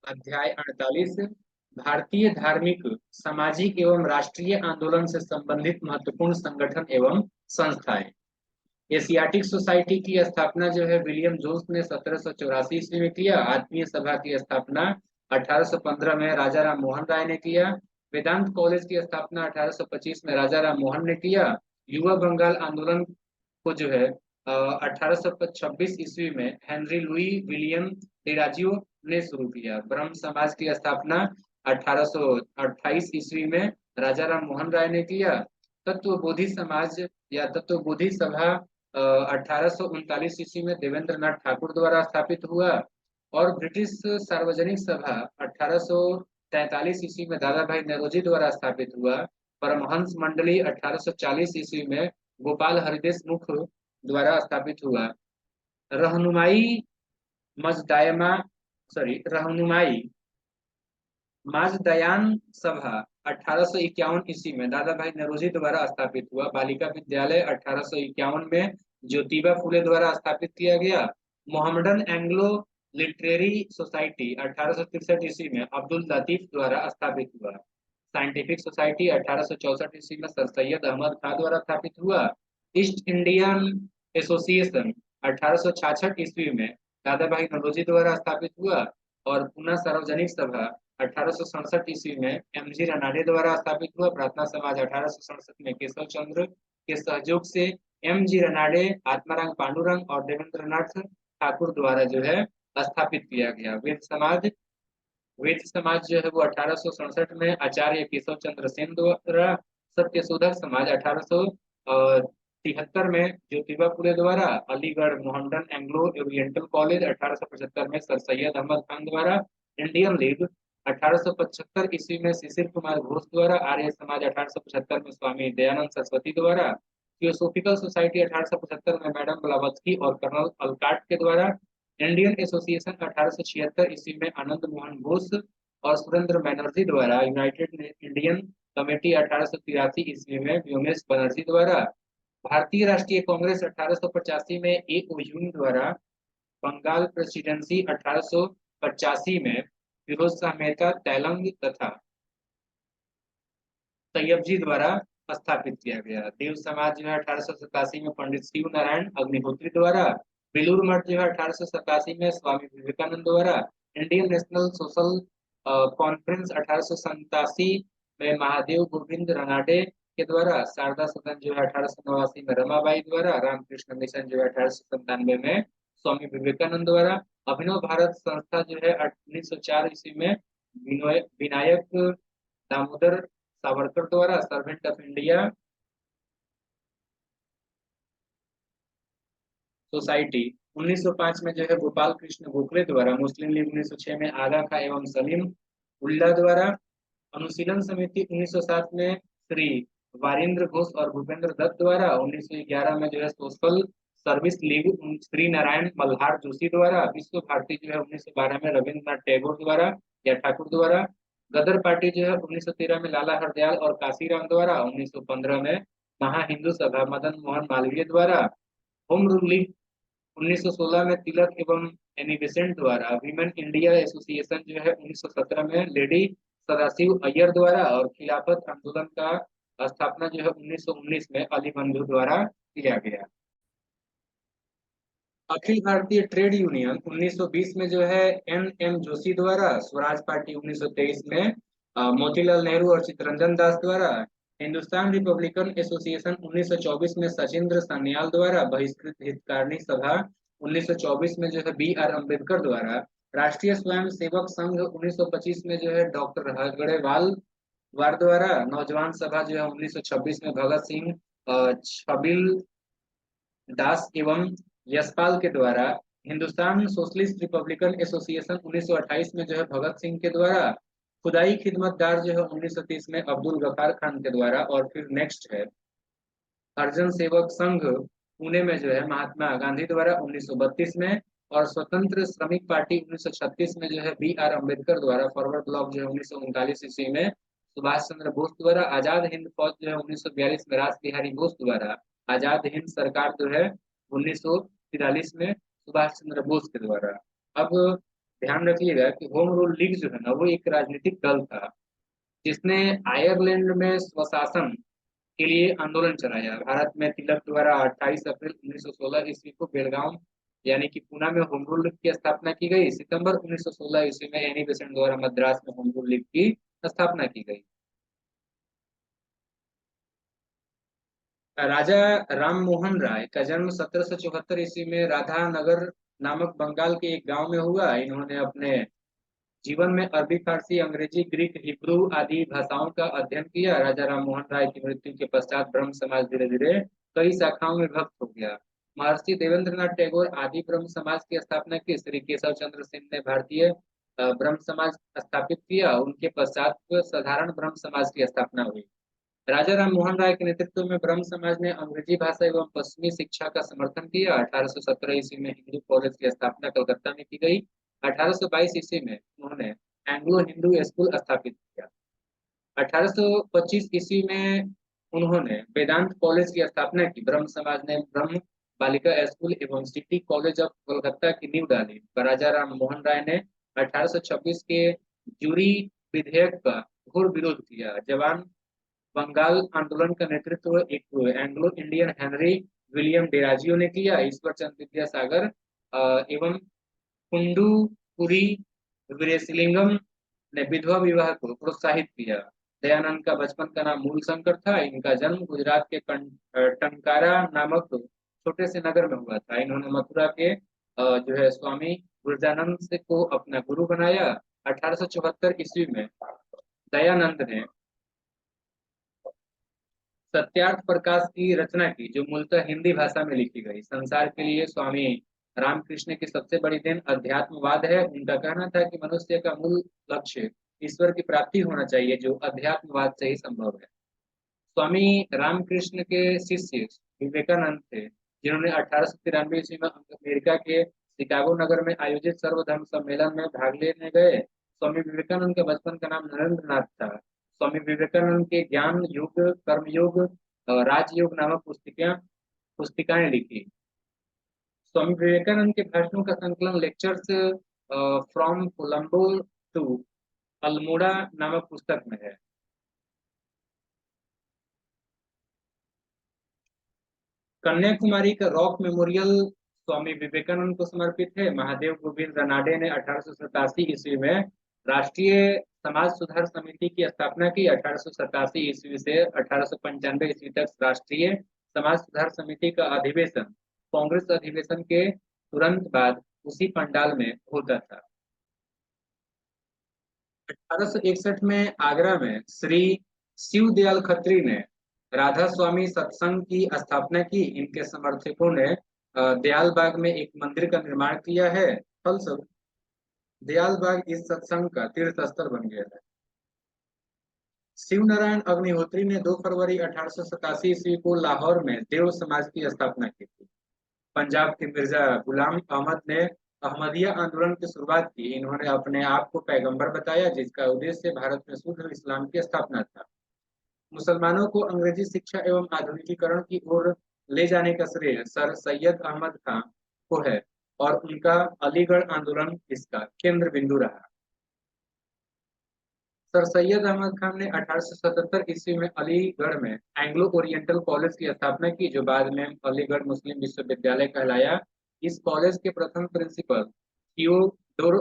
अध्याय 48। भारतीय धार्मिक, सामाजिक एवं राष्ट्रीय आंदोलन से संबंधित महत्वपूर्ण संगठन एवं संस्थाएं। एशियाटिक सोसाइटी की स्थापना जो है विलियम जोन्स ने 1784 ईस्वी में किया। आत्मीय सभा की स्थापना 1815 में राजा राम मोहन राय ने किया। वेदांत कॉलेज की स्थापना 1825 में राजा राम मोहन ने किया। युवा बंगाल आंदोलन को जो है 1826 ईस्वी में हेनरी लुई विलियम डिराजियो ने शुरू किया। ब्रह्म समाज की स्थापना 1828 ईस्वी में राजा राम मोहन राय ने किया। तत्व बोधि समाज या तत्व बोधि सभा 1839 ईस्वी में देवेंद्र नाथ ठाकुर द्वारा स्थापित हुआ। और ब्रिटिश सार्वजनिक सभा 1843 ईस्वी में दादा भाई नौरोजी द्वारा स्थापित हुआ। परमहंस मंडली 1840 ईस्वी में गोपाल हरिदेश मुख द्वारा स्थापित हुआ। रहनुमाई मजदायमा रहनुमाई माजदयान सभा 1851 ईस्वी में दादा भाई नौरोजी द्वारा स्थापित हुआ। बालिका विद्यालय 1851 में ज्योतिबा फुले द्वारा स्थापित किया गया। मोहम्मदन एंग्लो लिटरेरी सोसाइटी 1863 ईस्वी में अब्दुल लतीफ द्वारा स्थापित हुआ। साइंटिफिक सोसाइटी 1864 ईस्वी में सर सैयद अहमद खान द्वारा स्थापित हुआ। ईस्ट इंडियन एसोसिएशन 1866 ईस्वी में दादा भाई नौरोजी द्वारा स्थापित हुआ। और पुणे सार्वजनिक सभा 1867 ईस्वी में एमजी रनाडे द्वारा स्थापित हुआ। प्रार्थना समाज 1867 में केशव चंद्र के सहयोग से एमजी रनाडे, आत्माराम पांडुरंग और देवेंद्र नाथ ठाकुर द्वारा जो है स्थापित किया गया। वेद समाज जो है वो 1867 में आचार्य केशव चंद्र सेन द्वारा। सत्य शोधक समाज 1873 में ज्योतिबा फुले द्वारा। Aligarh Mohammedan Anglo oriental college 1875 में सर सैयद अहमद खान द्वारा। इंडियन लीग 1875 ईस्वी में शिशिर कुमार घोष द्वारा। आर्य समाज 1875 में स्वामी दयानंद सरस्वती द्वारा। थियोसोफिकल सोसाइटी 1875 में मैडम ब्लावत्सकी और कर्नल अलकाट के द्वारा। इंडियन एसोसिएशन 1876 ईस्वी में आनंद मोहन बोस और सुरेंद्र बैनर्जी द्वारा। यूनाइटेड इंडियन कमेटी 1883 ईस्वी में व्योमेश बनर्जी द्वारा। भारतीय राष्ट्रीय कांग्रेस 1885 में एओयू द्वारा। बंगाल प्रेसिडेंसी 1885 में फिरोज शाह मेहता, तेलंग तथा तैयब जी द्वारा स्थापित किया गया। देव समाज जो है 1887 में पंडित शिव नारायण अग्निहोत्री द्वारा। बेलूर मठ जो है 1887 में स्वामी विवेकानंद द्वारा। इंडियन नेशनल सोशल कॉन्फ्रेंस 1887 में महादेव गोविंद रनाडे के द्वारा। शारदा सदन जो है 1889 में रमाबाई द्वारा। रामकृष्ण मिशन जो है 1897 में स्वामी विवेकानंद द्वारा। अभिनव भारत संस्था जो है 1904 ईस्वी में विनायक दामोदर सावरकर द्वारा। सर्वेंट ऑफ इंडिया सोसाइटी 1905 में जो है गोपाल कृष्ण गोखले द्वारा। मुस्लिम लीग 1906 में आगा खां एवं सलीम उल्ला द्वारा। अनुशीलन समिति 1907 में श्री वारिंद्र घोष और भूपेंद्र दत्त द्वारा। 1911 में जो है social service league Shri Narayan Malhar Joshi द्वारा। विश्व भारती जो है 1912 में रविंद्रनाथ टैगोर द्वारा या ठाकुर द्वारा। गदर पार्टी जो है 1913 में लाला हरदयाल और काशीराम द्वारा। 1915 में महा हिंदू सभा मदन मोहन मालवीय द्वारा। होम रूल लीग 1916 में तिलक एवं एनी बेसेंट द्वारा। वीमेन इंडिया एसोसिएशन जो है 1917 में लेडी सदाशिव अय्यर द्वारा। और खिलाफत आंदोलन का स्थापना जो है 1919 में अली बंधु द्वारा किया गया। अखिल भारतीय ट्रेड यूनियन 1920 में जो है एन एम जोशी द्वारा। स्वराज पार्टी 1923 में मोतीलाल नेहरू और चित्तरंजन दास द्वारा। हिंदुस्तान रिपब्लिकन एसोसिएशन 1924 में सचिंद्र सान्याल द्वारा। बहिष्कृत हितकारिणी सभा 1924 में जो है बी आर अम्बेडकर द्वारा। राष्ट्रीय स्वयं सेवक संघ 1925 में जो है डॉक्टर हगड़ेवाल वार द्वारा। नौजवान सभा जो है 1926 में भगत सिंह, छबिल दास एवं यशपाल के द्वारा। हिंदुस्तान सोशलिस्ट रिपब्लिकन एसोसिएशन 1928 में जो है भगत सिंह के द्वारा। खुदाई खिदमतदार जो है 1930 में अब्दुल गफार खान के द्वारा। और फिर नेक्स्ट है हरिजन सेवक संघ पुणे में जो है महात्मा गांधी द्वारा 1932 में। और स्वतंत्र श्रमिक पार्टी 1936 में जो है बी आर अम्बेडकर द्वारा। फॉरवर्ड ब्लॉक जो है 1939 ईस्वी में सुभाष चंद्र बोस द्वारा। आजाद हिंद फौज जो है 1942 में रास बिहारी बोस द्वारा। आजाद हिंद सरकार जो है 1943 में सुभाष चंद्र बोस के द्वारा। अब ध्यान रखिएगा कि होम रूल लीग जो है ना वो एक राजनीतिक दल था जिसने आयरलैंड में स्वशासन के लिए आंदोलन चलाया। भारत में तिलक द्वारा 28 अप्रैल 1916 ईस्वी को बेलगांव यानी कि पूना में होम रूल लीग की स्थापना की गई। सितंबर 1916 ईस्वी में एनी बेसेंट द्वारा मद्रास में होम रूल लीग की स्थापना की गई। राजा राम मोहन राय का जन्म 1774 ईस्वी में राधा नगर नामक बंगाल के एक गांव में हुआ। इन्होंने अपने जीवन में अरबी, फारसी, अंग्रेजी, ग्रीक, हिब्रू आदि भाषाओं का अध्ययन किया। राजा राम मोहन राय की मृत्यु के पश्चात ब्रह्म समाज धीरे धीरे कई शाखाओं में विभक्त हो गया। महर्षि देवेंद्रनाथ टैगोर आदि ब्रह्म समाज की स्थापना की। श्री केशव चंद्र सेन ने भारतीय ब्रह्म समाज स्थापित किया। उनके पश्चात साधारण ब्रह्म समाज की स्थापना हुई। राजा राम मोहन राय के नेतृत्व में ब्रह्म समाज ने अंग्रेजी भाषा एवं पश्चिमी शिक्षा का समर्थन किया। 1817 ईस्वी में हिंदू कॉलेज की स्थापना कलकत्ता में की गई। 1822 ईस्वी में उन्होंने एंग्लो हिंदू स्कूल स्थापित किया। 1825 ईस्वी में उन्होंने वेदांत कॉलेज की स्थापना की। ब्रह्म समाज ने ब्रह्म बालिका स्कूल एवं सिटी कॉलेज ऑफ कोलकाता की नींव डाली। राजा राम मोहन राय ने 1826 के जूरी विधेयक का घोर विरोध किया। जवान बंगाल आंदोलन का नेतृत्व एक एंग्लो इंडियन हेनरी विलियम डेराजियो ने किया। ईश्वर चंद्र विद्यासागर एवं कुंडूपुरी वीरेशलिंगम ने विधवा विवाह को प्रोत्साहित किया। दयानंद का बचपन का नाम मूलशंकर था। इनका जन्म गुजरात के टंकारा नामक छोटे से नगर में हुआ था। इन्होंने मथुरा के जो है स्वामी गुरजानंद से को अपना गुरु बनाया। 1874 ईस्वी में दयानंद ने सत्यार्थ प्रकाश की रचना की जो मूलतः हिंदी भाषा में लिखी गई। संसार के लिए स्वामी रामकृष्ण की सबसे बड़ी देन अध्यात्मवाद है। उनका कहना था कि मनुष्य का मूल लक्ष्य ईश्वर की प्राप्ति होना चाहिए जो अध्यात्मवाद से ही संभव है। स्वामी रामकृष्ण के शिष्य विवेकानंद थे जिन्होंने 1893 ईस्वी में अमेरिका के शिकागो नगर में आयोजित सर्वधर्म सम्मेलन में भाग लेने गए। स्वामी विवेकानंद के बचपन का नाम नरेंद्र नाथ था। स्वामी विवेकानंद के ज्ञान युग, कर्मयोग, राजयोग नामक पुस्तिकाएं लिखी। स्वामी विवेकानंद के भाषणों का संकलन lectures from Colombo to Almora नामक पुस्तक में है। कन्याकुमारी का रॉक मेमोरियल स्वामी विवेकानंद को समर्पित है। महादेव गोविंद रनाडे ने 1887 ईस्वी में राष्ट्रीय समाज सुधार समिति की स्थापना की। 1887 ईस्वी से 1895 ईस्वी तक राष्ट्रीय समाज सुधार समिति का अधिवेशन कांग्रेस अधिवेशन के तुरंत बाद उसी पंडाल में होता था। 1861 में आगरा में श्री शिव दयाल खत्री ने राधा स्वामी सत्संग की स्थापना की। इनके समर्थकों ने दयाल बाग में एक मंदिर का निर्माण किया है। फलस्वरूप दयाल बाग इस सत्संग का तीर्थ स्थल बन गया है। शिव नारायण अग्निहोत्री ने 2 फरवरी 1887 ईस्वी को लाहौर में देव समाज की स्थापना की थी। पंजाब के मिर्जा गुलाम अहमद ने अहमदिया आंदोलन की शुरुआत की। इन्होंने अपने आप को पैगंबर बताया जिसका उद्देश्य भारत में शुद्ध इस्लाम की स्थापना था। मुसलमानों को अंग्रेजी शिक्षा एवं आधुनिकीकरण की ओर ले जाने का श्रेय सर सैयद अहमद खान को है और उनका अलीगढ़ आंदोलन इसका केंद्र बिंदु रहा। सर सैयद अहमद खान ने 1877 ईस्वी में अलीगढ़ में एंग्लो ओरिएंटल कॉलेज की स्थापना की जो बाद में अलीगढ़ मुस्लिम विश्वविद्यालय कहलाया। इस कॉलेज के प्रथम प्रिंसिपल थियोडोर